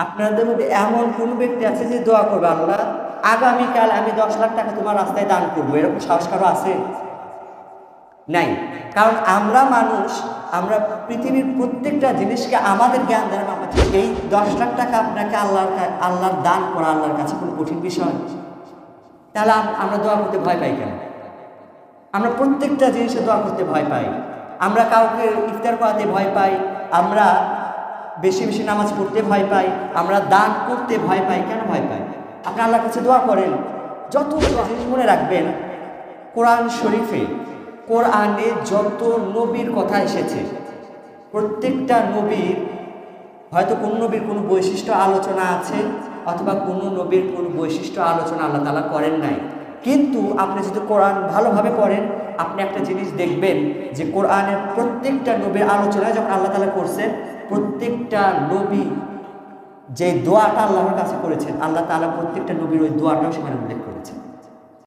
আপনাদের মধ্যে এমন কোন ব্যক্তি আছে যে দোয়া করবে, আল্লাহ আগামীকাল আমি 10 লাখ টাকা তোমার রাস্তায় দান করবো, এরকম সাহস কারো আছে? নাই। কারণ আমরা মানুষ, আমরা পৃথিবীর প্রত্যেকটা জিনিসকে আমাদের জ্ঞান দ্বারা মাপাচ্ছি। এই 10 লাখ টাকা আপনাকে আল্লাহর দান করা আল্লাহর কাছে কোনো কঠিন বিষয়? তাহলে আমরা দোয়া করতে ভয় পাই কেন? আমরা প্রত্যেকটা জিনিসে দোয়া করতে ভয় পাই। আমরা কাউকে ইফতার করাতে ভয় পাই, আমরা বেশি বেশি নামাজ পড়তে ভয় পাই, আমরা দান করতে ভয় পাই। কেন ভয় পাই? আপনি আল্লাহর কাছে দোয়া করেন। যত জিনিস মনে রাখবেন, কোরআন শরীফে, কোরআনে যত নবীর কথা এসেছে, প্রত্যেকটা নবীর হয়তো কোন নবীর কোনো বৈশিষ্ট্য আলোচনা আছে, অথবা কোনো নবীর কোনো বৈশিষ্ট্য আলোচনা আল্লাহ তাআলা করেন নাই। কিন্তু আপনি যদি কোরআন ভালোভাবে পড়েন, আপনি একটা জিনিস দেখবেন যে কোরআনের প্রত্যেকটা নবীর আলোচনা যখন আল্লাহ তাআলা করছেন, প্রত্যেকটা নবী যে দোয়াটা আল্লাহর কাছে করেছেন, আল্লাহ তাআলা প্রত্যেকটা নবীর ওই দোয়াটাও সেখানে উল্লেখ করেছেন।